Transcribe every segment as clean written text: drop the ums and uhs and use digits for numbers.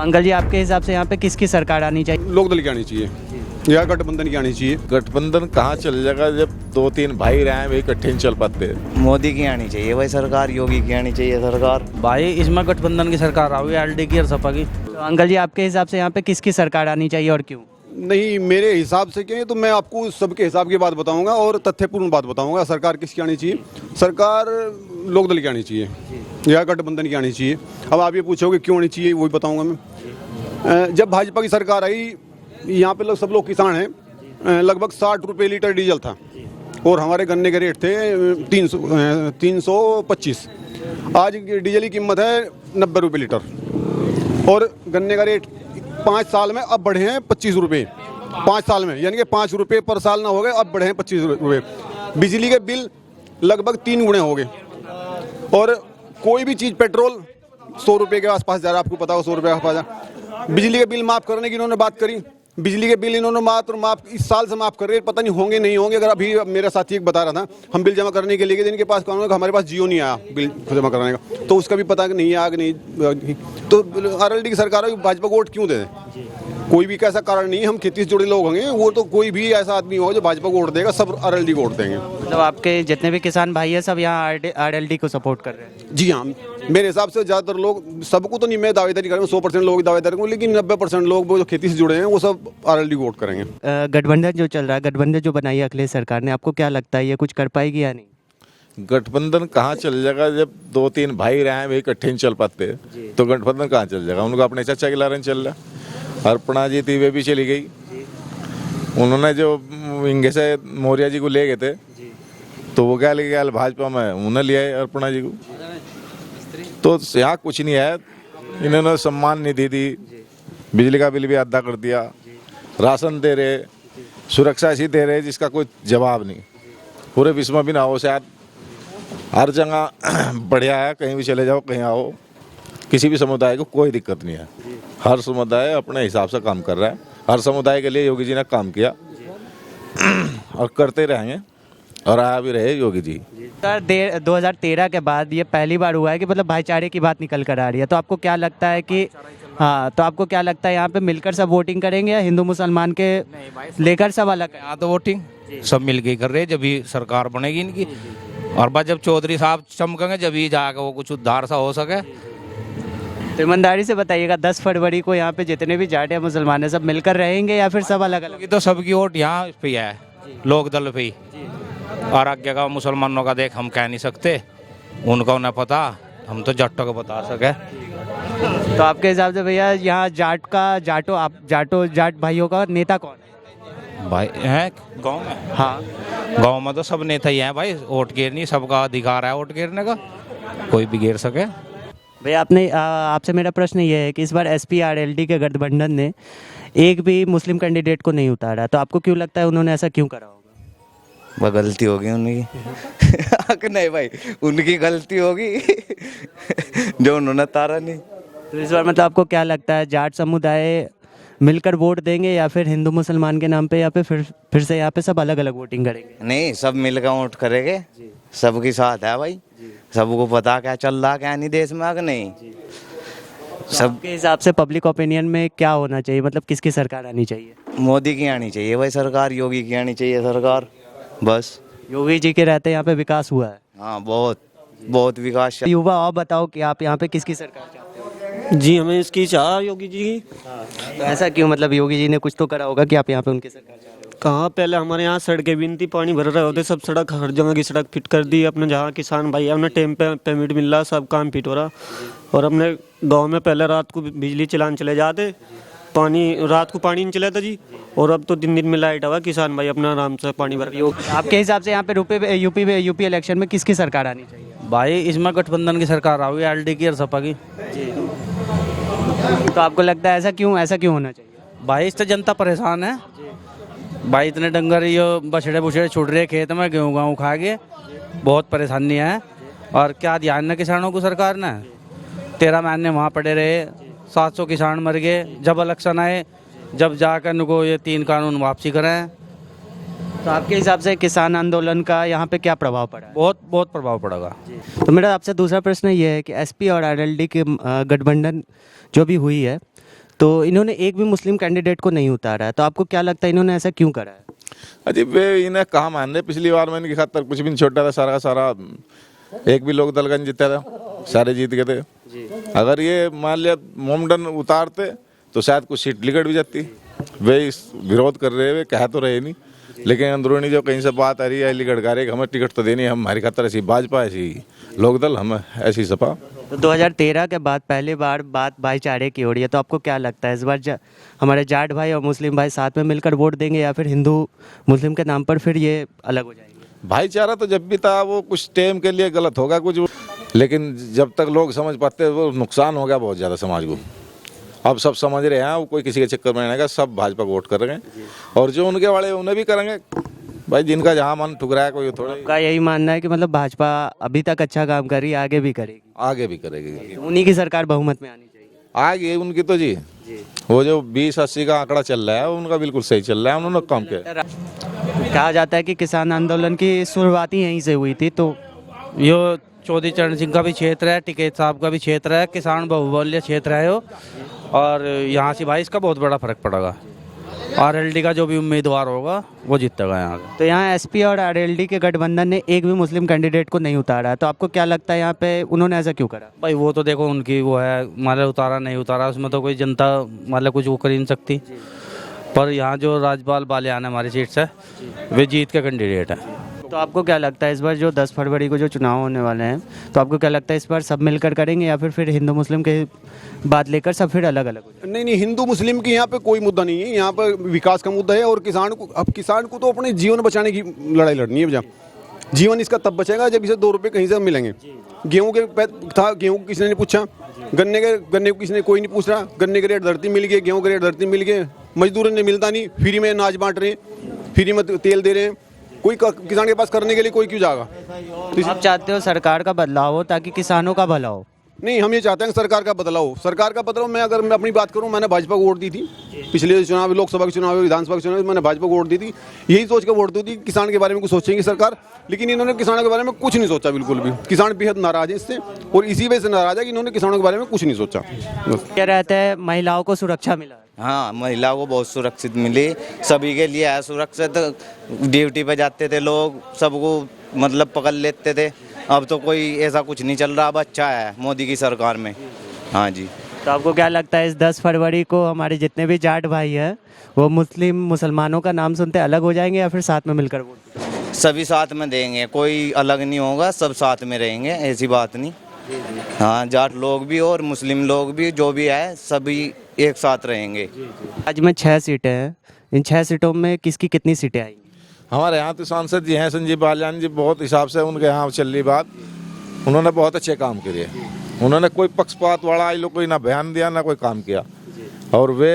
Uncle जी, आपके हिसाब से यहाँ पे किसकी सरकार आनी चाहिए? लोकदल की आनी चाहिए या गठबंधन की आनी चाहिए। गठबंधन कहाँ चल जाएगा जब दो तीन भाई रहे हैं, वे इकट्ठे नहीं चल पाते। मोदी की आनी चाहिए भाई सरकार, योगी की आनी चाहिए सरकार। भाई इसमें गठबंधन की सरकार आई है, एलडी की और सपा की। तो अंकल जी, आपके हिसाब से यहाँ पे किसकी सरकार आनी चाहिए और क्यों? नहीं, मेरे हिसाब से क्या है तो मैं आपको सबके हिसाब की बात बताऊंगा और तथ्यपूर्ण बात बताऊंगा। सरकार किसकी आनी चाहिए? सरकार लोकदल की आनी चाहिए या गठबंधन की आनी चाहिए। अब आप ये पूछोगे क्यों आनी चाहिए, वही बताऊंगा मैं। जब भाजपा की सरकार आई, यहाँ पे सब लोग किसान हैं, लगभग 60 रुपये लीटर डीजल था और हमारे गन्ने के रेट थे 325। आज डीजल की कीमत है 90 रुपये लीटर और गन्ने का रेट 5 साल में अब बढ़े हैं 25 रुपये। 5 साल में यानी कि 5 रुपये पर साल ना हो गए, अब बढ़े हैं 25 रुपये। बिजली के बिल लगभग 3 गुने हो गए और कोई भी चीज़, पेट्रोल 100 रुपये के आसपास जा रहा है, आपको पता हो 100 रुपये के आसपास। बिजली के बिल माफ़ करने की इन्होंने बात करी, बिजली के बिल इन्होंने माफ इस साल से माफ़ कर रहे हैं, पता नहीं होंगे नहीं होंगे। अगर अभी मेरा साथी एक बता रहा था, हम बिल जमा करने के लिए गए, इनके पास कानून है, हमारे पास जियो नहीं आया बिल जमा कराने का, तो उसका भी पता नहीं आया कि नहीं। तो आरएलडी की सरकार है, भाजपा को वोट क्यों दे? कोई भी ऐसा कारण नहीं है, हम खेती से जुड़े लोग होंगे, वो तो कोई भी ऐसा आदमी होगा जो भाजपा को वोट देगा, सब आरएलडी को वोट देंगे। मतलब आपके जितने भी किसान भाई हैं सब यहाँ आरएलडी को सपोर्ट कर रहे हैं? जी हाँ, मेरे हिसाब से ज़्यादातर लोग, सबको तो नहीं मैं दावेदारी करूँगा, 100% लोग दावेदारी करूँगा, लेकिन 90% लोग वो जो खेती से जुड़े हैं वो सब आरएलडी को वोट करेंगे। गठबंधन जो चल रहा है, गठबंधन जो बनाई है अखिलेश सरकार ने, आपको क्या लगता है ये कुछ कर पाएगी या नहीं? गठबंधन कहाँ चल जाएगा जब दो तीन भाई रहे हैं, वे इकट्ठे नहीं चल पाते। तो गठबंधन कहाँ चल जाएगा? उनको अपने चाचा के लारे चल रहा। अर्पणा जी थी, वे भी चली गई। उन्होंने जो इंगे से मौर्य जी को ले गए थे, तो वो क्या ले गया भाजपा में, उन्हें लिया है अर्पणा जी को। तो यहाँ कुछ नहीं है। इन्होंने सम्मान निधि दी, बिजली का बिल भी अदा कर दिया, राशन दे रहे, सुरक्षा ऐसी दे रहे जिसका कोई जवाब नहीं। पूरे विश्व में भी ना हो, शायद हर जगह बढ़िया है, कहीं भी चले जाओ, कहीं आओ, किसी भी समुदाय को कोई दिक्कत नहीं है। हर समुदाय अपने हिसाब से काम कर रहा है। हर समुदाय के लिए योगी जी ने काम किया और करते रहेंगे और आया भी रहे योगी जी। 2013 के बाद ये पहली बार हुआ है कि मतलब भाईचारे की बात निकल कर आ रही है। तो आपको क्या लगता है कि तो आपको क्या लगता है यहाँ पे मिलकर सब वोटिंग करेंगे या हिंदू मुसलमान के लेकर सब अलग है? यहाँ तो वोटिंग सब मिलके कर रहे हैं, जब भी सरकार बनेगी इनकी। और बाद जब चौधरी साहब चमकेंगे, जब ही जाकर वो कुछ उद्धार सा हो सके। तो ईमानदारी से बताइएगा, 10 फरवरी को यहाँ पे जितने भी जाट या मुसलमान है सब मिलकर रहेंगे या फिर सब अलग अलग? तो सबकी वोट यहाँ पे है, लोकदल पे ही। और आगे का मुसलमानों का देख हम कह नहीं सकते, उनका उन्हें पता, हम तो जाटों को बता सके। तो आपके हिसाब से भैया यहाँ जाट भाइयों का नेता कौन है? भाई हैं गांव में? हाँ, गांव में तो सब नेता ही हैं भाई। वोट गिरनी, सबका अधिकार है वोट गिरने का, कोई भी गिर सके। भैया आपसे मेरा प्रश्न ये है कि इस बार एसपी आरएलडी के गठबंधन ने एक भी मुस्लिम कैंडिडेट को नहीं उतारा, तो आपको क्यों लगता है उन्होंने ऐसा क्यों करा होगा? वह गलती होगी उनकी। नहीं भाई, उनकी गलती होगी जो उन्होंने तारा नहीं। तो इस बार मतलब आपको क्या लगता है, जाट समुदाय मिलकर वोट देंगे या फिर हिंदू मुसलमान के नाम पे, या फिर से यहाँ पे सब अलग अलग वोटिंग करेंगे? नहीं, सब मिलकर वोट करेंगे, सबके साथ है भाई। सबको पता क्या चल रहा क्या नहीं देश में, आगे नहीं। सबके हिसाब से पब्लिक ओपिनियन में क्या होना चाहिए, मतलब किसकी सरकार आनी चाहिए? मोदी की आनी चाहिए भाई सरकार, योगी की आनी चाहिए सरकार, बस। योगी जी के रहते यहाँ पे विकास हुआ है? हाँ, बहुत बहुत विकास। युवा, और बताओ कि आप यहाँ पे किसकी सरकार चाहते हो? जी, हमें इसकी चाह योगी जी की। तो ऐसा क्यों, मतलब योगी जी ने कुछ तो करा होगा कि आप यहाँ पे उनकी सरकार चाहते हो? कहाँ, पहले हमारे यहाँ सड़कें भी नहीं थी, पानी भर रहे होते, सब सड़क, हर जगह की सड़क फिट कर दी। अपने जहाँ किसान भाई है उन्हें टाइम पे पेमेंट मिल रहा, सब काम फिट हो रहा। और अपने गांव में पहले रात को बिजली चलान चले जाते, पानी रात को पानी नहीं चला था जी, और अब तो दिन दिन में लाइट आवा, किसान भाई अपना आराम से पानी भर। आपके हिसाब से यहाँ पे यूपी इलेक्शन में किसकी सरकार आनी चाहिए? भाई इसमें गठबंधन की सरकार आई है, एलडी की और सपा की। तो आपको लगता है ऐसा क्यों होना चाहिए? भाई इससे जनता परेशान है भाई। इतने डंगर ये बछड़े बुछड़े छुट रहे खेत में, गेहूँ खा के बहुत परेशानी है। और क्या ध्यान है किसानों को सरकार ने? 13 महीने वहाँ पड़े रहे, 700 किसान मर गए। जब इलेक्शन आए, जब जाकर उनको ये 3 कानून वापसी कराएं। तो आपके हिसाब से किसान आंदोलन का यहाँ पे क्या प्रभाव पड़ा है? बहुत प्रभाव पड़ेगा। तो मेरा आपसे दूसरा प्रश्न ये है कि एसपी और आरएलडी के गठबंधन जो भी हुई है, तो इन्होंने एक भी मुस्लिम कैंडिडेट को नहीं उतारा है, तो आपको क्या लगता है इन्होंने ऐसा क्यों करा है? अजी वे इन्हें कहा मान रहे, पिछली बार में इनकी खातर कुछ भी नहीं छोटा था, सारा का सारा एक भी लोग दलगन जीता था, सारे जीत गए थे। अगर ये मान लिया मोमडन उतारते तो शायद कुछ सीट लिकट भी जाती। वे इस विरोध कर रहे, वे कह तो रहे नहीं, लेकिन अंदरूनी जो कहीं से बात आ रही है लिकट गा रहे, हमें टिकट तो देनी, हम हमारी खातर ऐसी भाजपा, ऐसी लोकदल, हम ऐसी सपा। तो 2013 के बाद पहली बार बात भाईचारे की हो रही है, तो आपको क्या लगता है इस बार हमारे जाट भाई और मुस्लिम भाई साथ में मिलकर वोट देंगे या फिर हिंदू मुस्लिम के नाम पर फिर ये अलग हो जाएंगे? भाईचारा तो जब भी था वो कुछ टाइम के लिए गलत होगा कुछ, लेकिन जब तक लोग समझ पाते वो नुकसान हो गया बहुत ज़्यादा समाज को। अब सब समझ रहे हैं, वो कोई किसी के चक्कर में नहीं आएगा, सब भाजपा को वोट करेंगे और जो उनके वाले उन्हें भी करेंगे भाई, जिनका जहाँ मन ठुकराया कोई थोड़ा। आपका यही मानना है कि मतलब भाजपा अभी तक अच्छा काम कर रही है, आगे भी करेगी? आगे भी करेगी, उन्हीं की सरकार बहुमत में आनी चाहिए। आगे उनकी तो जी वो जो 20-80 का आंकड़ा चल रहा है उनका बिल्कुल सही चल रहा है, उन्होंने काम किया। कहा जाता है कि किसान आंदोलन की शुरुआत ही यहीं से हुई थी, तो यो चौधरी चरण सिंह का भी क्षेत्र है, टिकैत साहब का भी क्षेत्र है, किसान बहुमूल्य क्षेत्र है यो, और यहाँ से भाई इसका बहुत बड़ा फर्क पड़ेगा। आरएलडी का जो भी उम्मीदवार होगा वो जीतेगा यहाँ का। तो यहाँ एसपी और आरएलडी के गठबंधन ने एक भी मुस्लिम कैंडिडेट को नहीं उतारा है, तो आपको क्या लगता है यहाँ पे उन्होंने ऐसा क्यों करा? भाई वो तो देखो उनकी वो है, मतलब उतारा नहीं उतारा उसमें तो कोई जनता मतलब कुछ वो कर ही नहीं सकती, पर यहाँ जो राजपाल बालियान है हमारी सीट से, वे जीत के कैंडिडेट है। तो आपको क्या लगता है इस बार जो 10 फरवरी को जो चुनाव होने वाले हैं, तो आपको क्या लगता है इस बार सब मिलकर करेंगे या फिर हिंदू मुस्लिम के बात लेकर सब फिर अलग अलग हो जाएंगे? नहीं, हिंदू मुस्लिम की यहाँ पे कोई मुद्दा नहीं है, यहाँ पर विकास का मुद्दा है और किसान को तो अपने जीवन बचाने की लड़ाई लड़नी है। जीवन इसका तब बचेगा जब इसे 2 रुपये कहीं से मिलेंगे। गेहूँ के था, गेहूँ किसी ने नहीं पूछा, गन्ने को किसी ने कोई नहीं पूछ रहा, गन्ने के रेट धरती मिल गए, गेहूँ के रेट धरती मिल गए, मजदूरों ने मिलता नहीं, फ्री में अनाज बांट रहे हैं, फ्री में तेल दे रहे हैं, कोई किसान के पास करने के लिए कोई क्यों जाएगा? तो आप चाहते हो सरकार का बदलाव हो ताकि किसानों का भला हो? नहीं, हम ये चाहते हैं सरकार का बदलाव। सरकार का बदलाव, मैं अगर मैं अपनी बात करूं, मैंने भाजपा को वोट दी थी पिछले चुनाव, लोकसभा के चुनाव, विधानसभा के चुनाव, मैंने भाजपा को वोट दी थी, यही सोच कर वोट दी थी किसान के बारे में कुछ सोचेंगे सरकार, लेकिन इन्होंने किसानों के बारे में कुछ नहीं सोचा बिल्कुल भी। किसान बेहद नाराज है इससे, और इसी वजह से नाराज है कि इन्होंने किसानों के बारे में कुछ नहीं सोचा। क्या रहता है महिलाओं को सुरक्षा मिला? हाँ, महिलाओं को बहुत सुरक्षित मिली, सभी के लिए है सुरक्षित। ड्यूटी पे जाते थे लोग, सबको मतलब पकड़ लेते थे, अब तो कोई ऐसा कुछ नहीं चल रहा, अब अच्छा है मोदी की सरकार में। हाँ जी। तो आपको क्या लगता है इस 10 फरवरी को हमारे जितने भी जाट भाई हैं वो मुसलमानों का नाम सुनते अलग हो जाएंगे या फिर साथ में मिलकर वोट? सभी साथ में देंगे, कोई अलग नहीं होगा, सब साथ में रहेंगे, ऐसी बात नहीं। हाँ, जाट लोग भी और मुस्लिम लोग भी जो भी है सभी एक साथ रहेंगे। आज में 6 सीटें हैं, इन 6 सीटों में किसकी कितनी सीटें आएंगी? हमारे यहाँ तो सांसद जी हैं संजीव बालियान जी, बहुत हिसाब से उनके यहाँ चल रही बात, उन्होंने बहुत अच्छे काम किए, उन्होंने कोई पक्षपात वाला लोग कोई ना बयान दिया ना कोई काम किया, और वे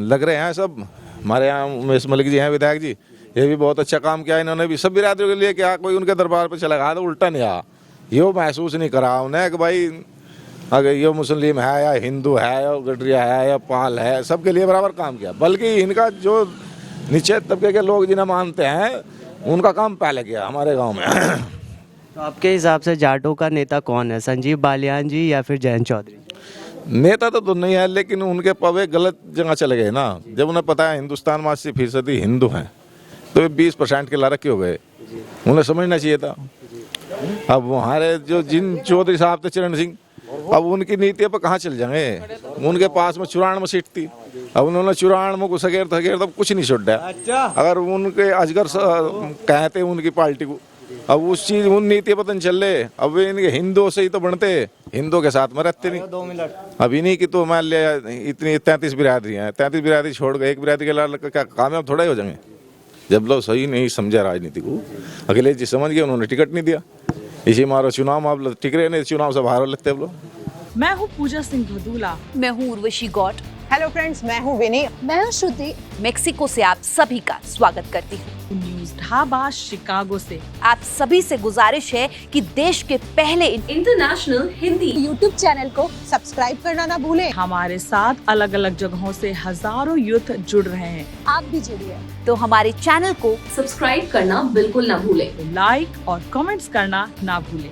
लग रहे हैं सब। हमारे यहाँ उमेश मलिक जी हैं विधायक जी, ये भी बहुत अच्छा काम किया, इन्होंने भी सब बिरादरियों के लिए क्या कोई उनके दरबार पर चला गया तो उल्टा नहीं आया, ये महसूस नहीं करा उन्हें कि भाई अगर ये मुस्लिम है या हिंदू है या गडरिया है या पाल है, सबके लिए बराबर काम किया, बल्कि इनका जो नीचे तबके के लोग जिन्हें मानते हैं उनका काम पहले किया हमारे गांव में। तो आपके हिसाब से जाटों का नेता कौन है, संजीव बालियान जी या फिर जयंत चौधरी? नेता तो नहीं है, लेकिन उनके पवे गलत जगह चले गए ना। जब उन्हें पता है हिंदुस्तान में 80% हिंदू हैं, तो वे 20% के लारक क्यों गए, उन्हें समझना चाहिए था। अब हमारे जो जिन चौधरी साहब थे चरण सिंह, अब उनकी नीति पर कहाँ चल जाएंगे, उनके पास में 94 सीट थी, अब उन्होंने 94 को सगेर तब कुछ नहीं छोड़ा। अगर उनके अजगर कहते उनकी पार्टी को, अब उस चीज उन नीति पतन चल रहे, अब वे इनके हिंदुओं से ही तो बनते, हिंदुओं के साथ में रहते नहीं। अब इन्हीं की तो मान लिया इतनी 33 बिरादरी हैं, 33 बिरादरी छोड़ गए, एक बिरादरी के लाल क्या कामयाब थोड़ा ही हो जाएंगे। जब लोग सही नहीं समझा राजनीति को, अखिलेश जी समझ गए, उन्होंने टिकट नहीं दिया, इसी मारो चुनाव में आप टिक रहे नहीं, चुनाव से बाहर लेते अब लोग। मैं हूँ पूजा सिंह भदूला। मैं हूँ उर्वशी गौट। हेलो फ्रेंड्स, मैं हूँ विनी। मैं हूँ श्रुति। मेक्सिको से आप सभी का स्वागत करती हूँ न्यूज ढाबा शिकागो से। आप सभी से गुजारिश है कि देश के पहले इंटरनेशनल हिंदी यूट्यूब चैनल को सब्सक्राइब करना ना भूलें। हमारे साथ अलग अलग जगहों से हजारों यूथ जुड़ रहे हैं, आप भी जुड़िए। तो हमारे चैनल को सब्सक्राइब करना बिल्कुल ना भूलें, लाइक और कमेंट्स करना ना भूलें।